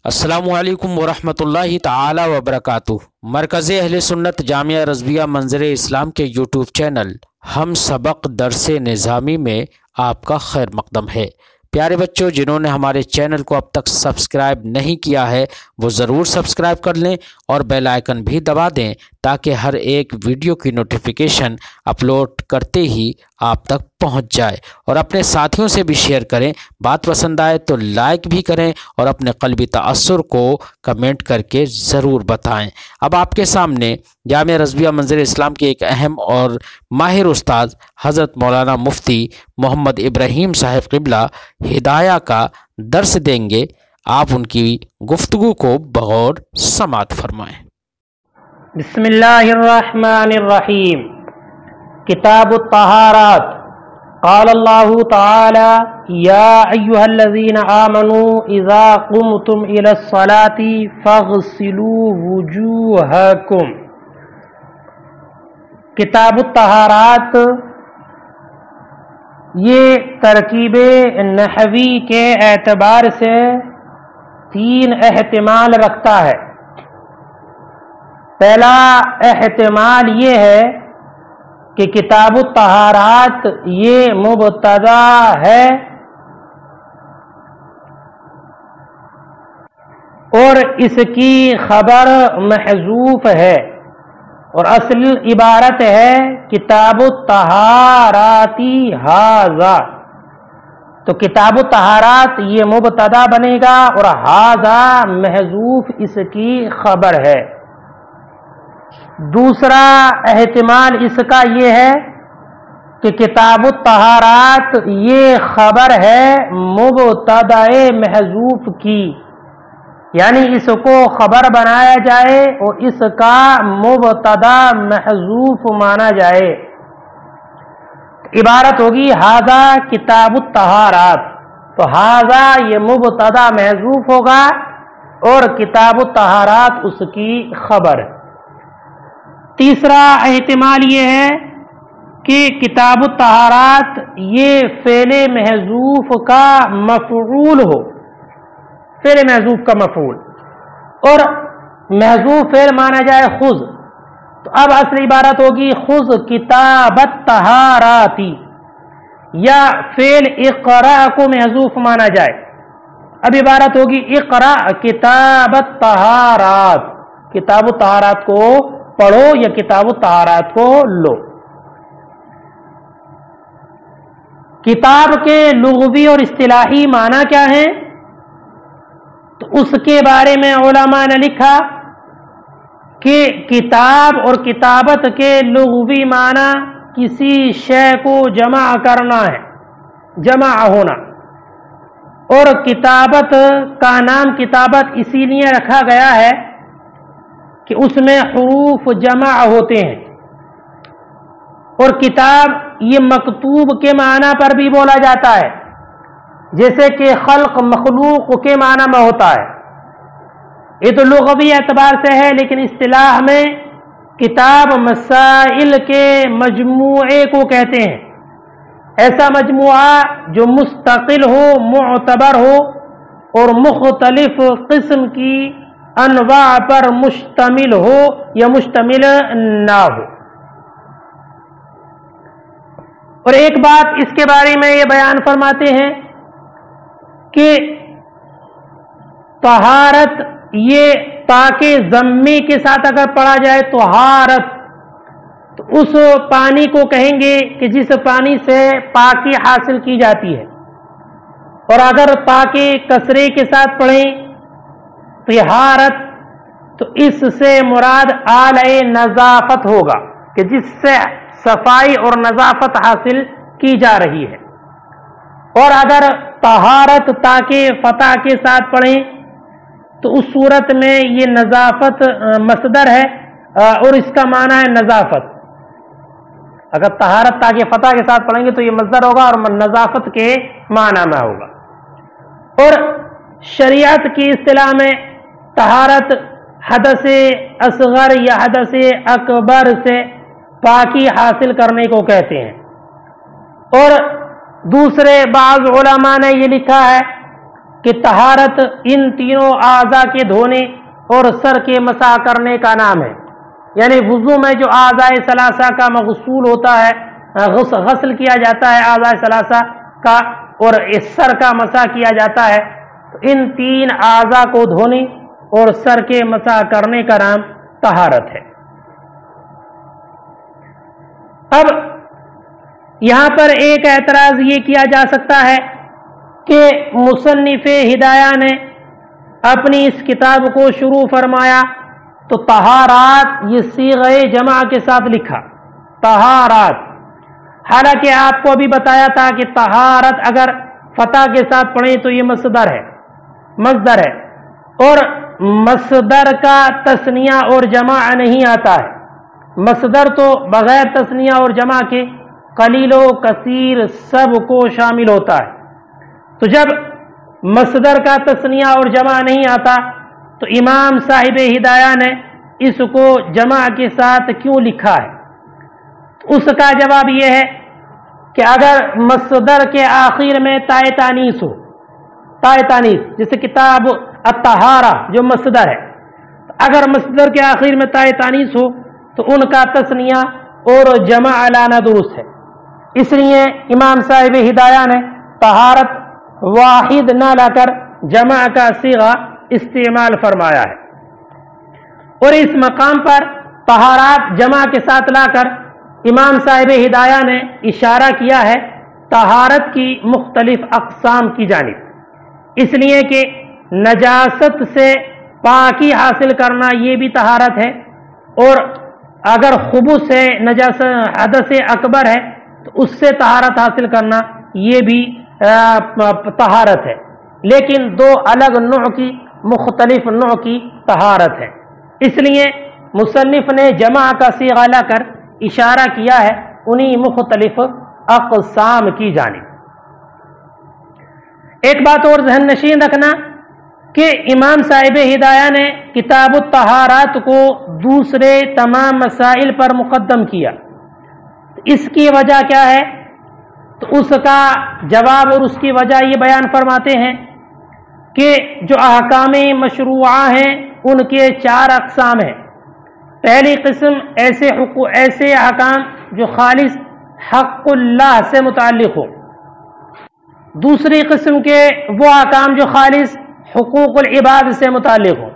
السلام علیکم ورحمۃ اللہ تعالی وبرکاتہ۔ مرکز اہل سنت جامعہ رضویہ منظر اسلام کے یوٹیوب چینل ہم سبق درس نظامی میں آپ کا خیر مقدم ہے۔ پیارے بچوں، جنہوں نے ہمارے چینل کو اب تک سبسکرائب نہیں کیا ہے وہ ضرور سبسکرائب کر لیں اور بیل آئیکن بھی دبا دیں تاکہ ہر ایک ویڈیو کی نوٹیفیکیشن اپلوڈ کرتے ہی آپ تک پہنچ جائے، اور اپنے ساتھیوں سے بھی شیئر کریں۔ بات پسند آئے تو لائک بھی کریں اور اپنے قلبی تأثر کو کمنٹ کر کے ضرور بتائیں۔ اب آپ کے سامنے جامعہ رضویہ منظر اسلام کے ایک اہم اور ماہر استاد حضرت مولانا مفتی محمد ابراہیم صاحب قبلہ ہدایہ کا درس دیں گے۔ آپ ان کی گفتگو کو بغور سماعت فرمائیں۔ بسم اللہ الرحمن الرحیم۔ کتاب الطہارات۔ قال اللہ تعالی یا ایہا الذین آمنوا اذا قمتم الی الصلاة فاغسلوا وجوہکم۔ کتاب الطہارات یہ ترکیب نحوی کے اعتبار سے 3 احتمال رکھتا ہے۔ پہلا احتمال یہ ہے کہ کتاب الطہارات یہ مبتدا ہے اور اس کی خبر محذوف ہے، اور اصل عبارت ہے کتاب الطہاراتی ھذا، تو کتاب الطہارات یہ مبتدا بنے گا اور ھذا محذوف اس کی خبر ہے۔ دوسرا احتمال اس کا یہ ہے کہ کتاب الطہارات یہ خبر ہے مبتدا محذوف کی، یعنی اس کو خبر بنایا جائے اور اس کا مبتدا محذوف مانا جائے، عبارت ہوگی ھذا کتاب الطہارات، تو ھذا یہ مبتدا محذوف ہوگا اور کتاب الطہارات اس کی خبر ہے۔ تیسرا احتمال یہ ہے کہ کتاب الطہارات یہ فعل محذوف کا مفعول ہو، فعل محذوف کا مفعول، اور محذوف فعل مانا جائے خذ، تو اب اصل عبارت ہوگی خذ کتاب الطہاراتی، یا فعل اقرا کو محذوف مانا جائے، اب عبارت ہوگی اقرا کتاب الطہارات، کتاب الطہارات کو پڑھو یا کتاب الطہارات کو لو۔ کتاب کے لغوی اور اصطلاحی معنی کیا ہیں؟ تو اس کے بارے میں علماء نے لکھا کہ کتاب اور کتابت کے لغوی معنی کسی شے کو جمع کرنا ہے، جمع ہونا، اور کتابت کا نام کتابت اسی لیے رکھا گیا ہے کہ اس میں حروف جمع ہوتے ہیں، اور کتاب یہ مکتوب کے معنی پر بھی بولا جاتا ہے، جیسے کہ خلق مخلوق کے معنی میں ہوتا ہے۔ یہ تو لغوی اعتبار سے ہے، لیکن اصطلاح میں کتاب مسائل کے مجموعے کو کہتے ہیں، ایسا مجموعہ جو مستقل ہو، معتبر ہو اور مختلف قسم کی انواع پر مشتمل ہو یا مشتمل نہ ہو۔ اور ایک بات اس کے بارے میں یہ بیان فرماتے ہیں کہ طہارت یہ تاکہ ضمے کے ساتھ اگر پڑھا جائے طہارت، تو اس پانی کو کہیں گے کہ جس پانی سے پاکی حاصل کی جاتی ہے، اور اگر پاکی کسرے کے ساتھ پڑھیں طہارت تو اس سے مراد اعلی نظافت ہوگا کہ جس سے صفائی اور نظافت حاصل کی جا رہی ہے، اور اگر طہارت تاکہ فتح کے ساتھ پڑھیں تو اس صورت میں یہ نظافت مصدر ہے اور اس کا معنی ہے نظافت۔ اگر طہارت تاکہ فتح کے ساتھ پڑھیں گے تو یہ مصدر ہوگا اور نظافت کے معنی میں ہوگا۔ اور شریعت کی اصطلاح میں طہارت حدث اصغر یا حدث اکبر سے پاکی حاصل کرنے کو کہتے ہیں۔ اور دوسرے بعض علماء نے یہ لکھا ہے کہ طہارت ان تینوں اعضاء کے دھونے اور سر کے مسح کرنے کا نام ہے. یعنی وضو میں جو اعضاء ثلاثہ کا مغسول ہوتا ہے، غسل کیا جاتا ہے اعضاء ثلاثہ کا، اور اس سر کا مسح کیا جاتا ہے، تو ان تین اعضاء کو دھونے اور سر کے مسح کرنے کا نام طہارت ہے. اب یہاں پر ایک اعتراض یہ کیا جا سکتا ہے کہ مصنف ہدایہ نے اپنی اس کتاب کو شروع فرمایا تو طہارات یہ صیغہ جمع کے ساتھ لکھا، طہارات، حالانکہ آپ کو ابھی بتایا تھا کہ طہارت اگر فتح کے ساتھ پڑھیں تو یہ مصدر ہے، اور مصدر کا تثنیہ اور جمع نہیں آتا ہے. مصدر تو بغیر تثنیہ اور جمع کے قلیل و کثیر سب کو شامل ہوتا ہے. تو جب مصدر کا تثنیہ اور جمع نہیں آتا تو امام صاحب ہدایہ نے اس کو جمع کے ساتھ کیوں لکھا ہے؟ اس کا جواب یہ ہے کہ اگر مصدر کے آخر میں تائے تانیث ہو، تائے تانیث جیسے کتاب الطہارہ جو مصدر ہے، اگر مصدر کے آخر میں تائے تانیث ہو تو ان کا تثنیہ اور جمع لانا درست ہے. اس لیے امام صاحب ہدایہ نے طہارت واحد نہ لا کر جمع کا صیغہ استعمال فرمایا ہے. اور اس مقام پر طہارات جمع کے ساتھ لا کر امام صاحب ہدایہ نے اشارہ کیا ہے طہارت کی مختلف اقسام کی جانب، اس لیے کہ نجاست سے پاکی حاصل کرنا یہ بھی طہارت ہے، اور اگر خبث ہے، نجاست حدث اکبر ہے تو اس سے طہارت حاصل کرنا یہ بھی طہارت ہے، لیکن دو الگ نوع کی، مختلف نوع کی طہارت ہے. اس لیے مصنف نے جمع کا صیغہ لا کر اشارہ کیا ہے انہی مختلف اقسام کی جانب. ایک بات اور ذہن نشین رکھنا کہ امام صاحب ہدایہ نے کتاب الطہارات کو دوسرے تمام مسائل پر مقدم کیا. اس کی وجہ کیا ہے؟ تو اس کا جواب اور اس کی وجہ یہ بیان فرماتے ہیں کہ جو احکام مشروعہ ہیں ان کے 4 اقسام ہیں. پہلی قسم ایسے احکام جو خالص حق اللہ سے متعلق ہو. دوسری قسم کے وہ احکام جو خالص حقوق العباد سے متعلق ہو.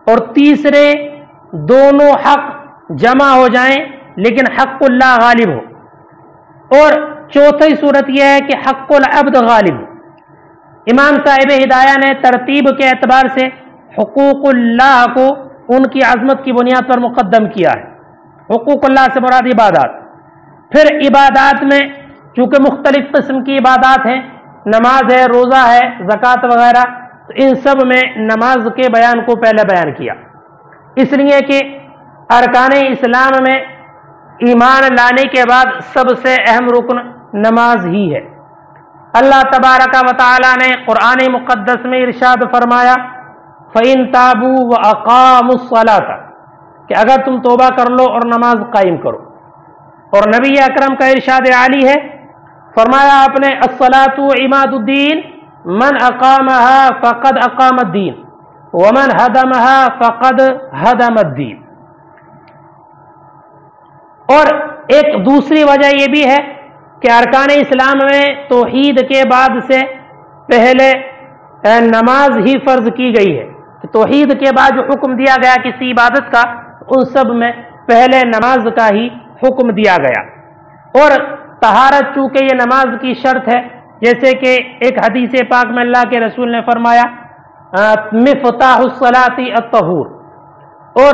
اور تیسرے دونوں حق جمع ہو جائیں لیکن حق اللہ غالب ہو. اور چوتھی صورت یہ ہے کہ حق العبد غالب ہو. امام صاحب ہدایہ نے ترتیب کے اعتبار سے حقوق اللہ کو ان کی عظمت کی بنیاد پر مقدم کیا ہے. حقوق اللہ سے مراد عبادات. پھر عبادات میں چونکہ مختلف قسم کی عبادات ہیں، نماز ہے، روزہ ہے، زکوٰۃ وغیرہ، تو ان سب میں نماز کے بیان کو پہلے بیان کیا، اس لیے کہ ارکان اسلام میں ایمان لانے کے بعد سب سے اہم رکن نماز ہی ہے. اللہ تبارک و تعالی نے قرآن مقدس میں ارشاد فرمایا فَإِن تَابُوا وَأَقَامُوا الصَّلَاةَ کہ اگر تم توبہ کر لو اور نماز قائم کرو. اور نبی اکرم کا ارشاد عالی ہے، فرمایا آپ نے الصَّلَاةُ عِمَادُ الدِّین من اقامها فقد اقام الدین ومن هدمها فقد هدم الدین. اور ایک دوسری وجہ یہ بھی ہے کہ ارکان اسلام میں توحید کے بعد سے پہلے نماز ہی فرض کی گئی ہے. توحید کے بعد جو حکم دیا گیا کسی عبادت کا، ان سب میں پہلے نماز کا ہی حکم دیا گیا. اور طہارت چونکہ یہ نماز کی شرط ہے، جیسے کہ ایک حدیث پاک میں اللہ کے رسول نے فرمایا مفتاح الصلاۃ الطہور. اور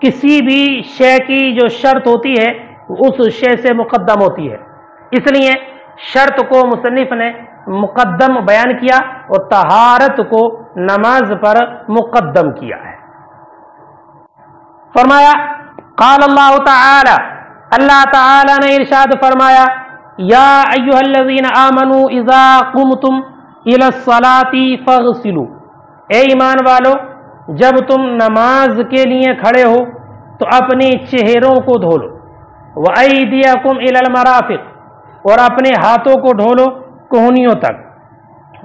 کسی بھی شے کی جو شرط ہوتی ہے اس شے سے مقدم ہوتی ہے، اس لیے شرط کو مصنف نے مقدم بیان کیا اور طہارت کو نماز پر مقدم کیا ہے. فرمایا قال اللہ تعالی، اللہ تعالی نے ارشاد فرمایا یا ایھا الذین آمنوا اذا قمتم الی الصلاۃ فاغسلوا، اے ایمان والو جب تم نماز کے لیے کھڑے ہو تو اپنے چہروں کو دھو لو، وایدیکم الی المرافق اور اپنے ہاتھوں کو دھو لو کہنیوں تک،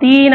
3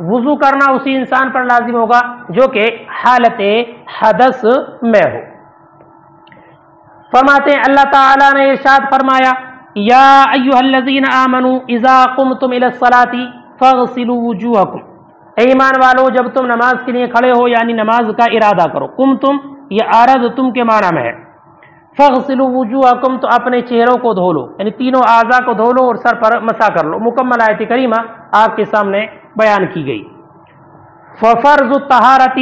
وضو کرنا اسی انسان پر لازم ہوگا جو کہ حالت حدث میں ہو۔ فرماتے ہیں اللہ تعالیٰ نے ارشاد فرمایا یا ایھا الذین آمنوا اذا قمتم الی الصلاۃ فاغسلوا وجوہکم، اے ایمان والو جب تم نماز کے لیے کھڑے ہو یعنی نماز کا ارادہ کرو، قمتم یہ عرضتم کے معنی میں ہے، فاغسلوا وجوہکم تو اپنے چہروں کو دھو لو یعنی تینوں اعضاء کو دھو لو اور سر پر مسح کر لو۔ مکمل آیت کریمہ آپ کے سامنے بیان کی گئی۔ ففرض الطہارۃ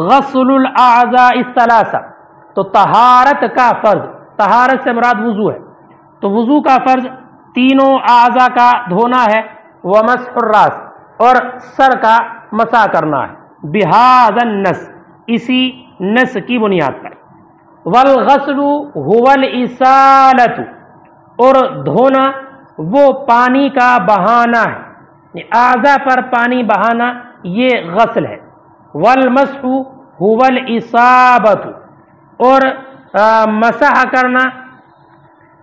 غسل الاعضاء الثلاثہ، تو طہارت کا فرض، طہارت سے مراد وضو ہے، تو وضو کا فرض تینوں اعضاء کا دھونا ہے، ومسح الراس اور سر کا مسح کرنا ہے، بہذا النص اسی نص کی بنیاد پر، والغسل هو الاسالۃ اور دھونا وہ پانی کا بہانا ہے، اعضاء پر پانی بہانا یہ غسل ہے، والمسح هو الاصابۃ اور مسح کرنا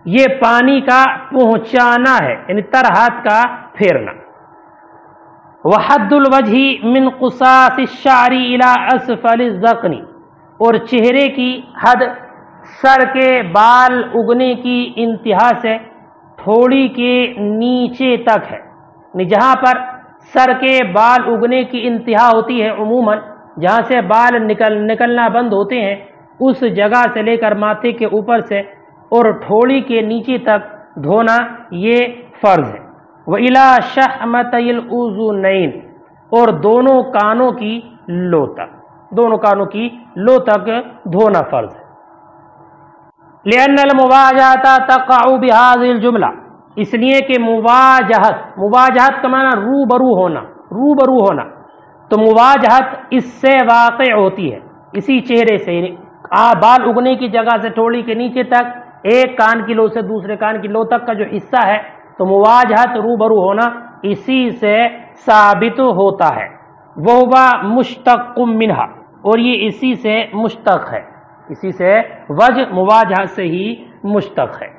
یہ پانی کا پہنچانا ہے یعنی تر ہاتھ کا پھیرنا۔ وحد الوجہ من قصاص الشعر الى اسفل الذقن، اور چہرے کی حد سر کے بال اگنے کی انتہا سے تھوڑی کے نیچے تک ہے، یعنی جہاں پر سر کے بال اگنے کی انتہا ہوتی ہے، عموماً جہاں سے بال نکلنا بند ہوتے ہیں اس جگہ سے لے کر ماتھے کے اوپر سے اور ٹھوڑی کے نیچے تک دھونا یہ فرض ہے۔ وَإِلَى شَحْمَتَيِ الْأُذُنَيْنِ اور دونوں کانوں کی لو تک، دونوں کانوں کی لو تک دھونا فرض ہے۔ لِأَنَّ الْمُوَاجَهَةَ تَقَعُ بِهَذِهِ الْجُمْلَةِ، اس لیے کہ مواجہت کا معنی روبرو ہونا، تو مواجہت اس سے واقع ہوتی ہے، اسی چہرے سے، یعنی بال اگنے کی جگہ سے ٹھوڑی کے نیچے تک، ایک کان کی لو سے دوسرے کان کی لو تک کا جو حصہ ہے، تو مواجہت روبرو ہونا اسی سے ثابت ہوتا ہے۔ وَهُوَ مُشْتَقٌ مِنْهَا اور یہ اسی سے مشتق ہے، اسی سے وجہ مواجہت سے ہی مشتق ہے۔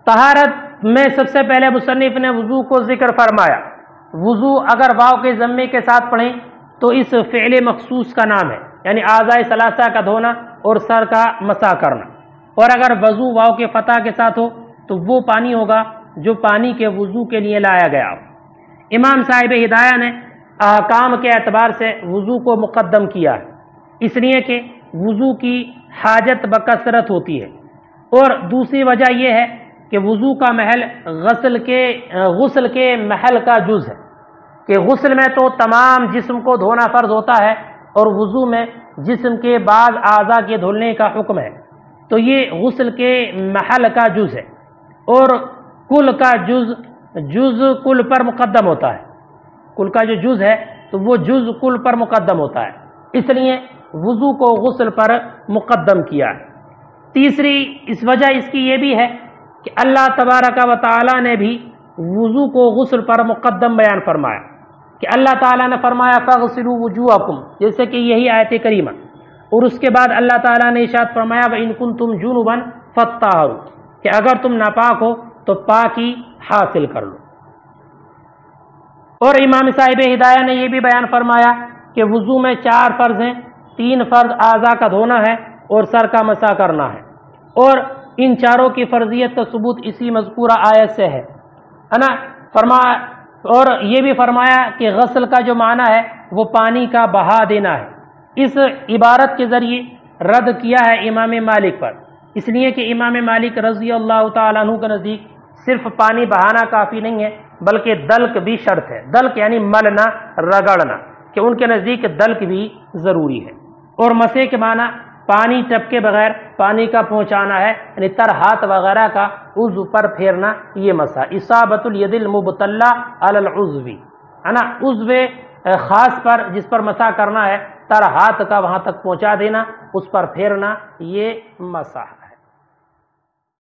طہارت میں سب سے پہلے مصنف نے وضو کو ذکر فرمایا۔ وضو اگر واو کے ضمے کے ساتھ پڑھیں تو اس فعل مخصوص کا نام ہے، یعنی اعضاء ثلاثہ کا دھونا اور سر کا مسح کرنا، اور اگر وضو واو کے فتح کے ساتھ ہو تو وہ پانی ہوگا جو پانی کے وضو کے لیے لایا گیا ہو۔ امام صاحب ہدایہ نے احکام کے اعتبار سے وضو کو مقدم کیا ہے، اس لیے کہ وضو کی حاجت بکثرت ہوتی ہے، اور دوسری وجہ یہ ہے کہ وضو کا محل غسل کے محل کا جز ہے، کہ غسل میں تو تمام جسم کو دھونا فرض ہوتا ہے اور وضو میں جسم کے بعض اعضاء کے دھلنے کا حکم ہے، تو یہ غسل کے محل کا جز ہے، اور کل کا جز کل پر مقدم ہوتا ہے، کل کا جو جز ہے تو وہ جز کل پر مقدم ہوتا ہے، اس لیے وضو کو غسل پر مقدم کیا ہے۔ تیسری اس وجہ اس کی یہ بھی ہے کہ اللہ تبارک و تعالی نے بھی وضو کو غسل پر مقدم بیان فرمایا، کہ اللہ تعالیٰ نے فرمایا فَاغْسِلُوا وُجُوهَكُمْ، جیسے کہ یہی آیت کریمہ، اور اس کے بعد اللہ تعالیٰ نے ارشاد فرمایا وَإِن كُنتُمْ جُنُبًا فَاطَّهِرُوا، کہ اگر تم ناپاک ہو تو پاکی حاصل کر لو۔ اور امام صاحب ہدایہ نے یہ بھی بیان فرمایا کہ وضو میں 4 فرض ہیں، 3 فرض اعضاء کا دھونا ہے اور سر کا مسح کرنا ہے، اور ان چاروں کی فرضیت کا ثبوت اسی مذکورہ آیت سے ہے نا۔ اور یہ بھی فرمایا کہ غسل کا جو معنی ہے وہ پانی کا بہا دینا ہے۔ اس عبارت کے ذریعے رد کیا ہے امام مالک پر، اس لیے کہ امام مالک رضی اللہ تعالیٰ عنہ کے نزدیک صرف پانی بہانا کافی نہیں ہے بلکہ دلک بھی شرط ہے، دلک یعنی ملنا، رگڑنا، کہ ان کے نزدیک دلک بھی ضروری ہے۔ اور مسح کے معنی پانی ٹپکے بغیر پانی کا پہنچانا ہے، یعنی تر ہاتھ وغیرہ کا عضو پر پھیرنا، یہ مسح۔ اصابۃ الید المبتلہ علی العضو، ہے نا، عضو خاص پر جس پر مسح کرنا ہے، تر ہاتھ کا وہاں تک پہنچا دینا، اس پر پھیرنا، یہ مسح ہے۔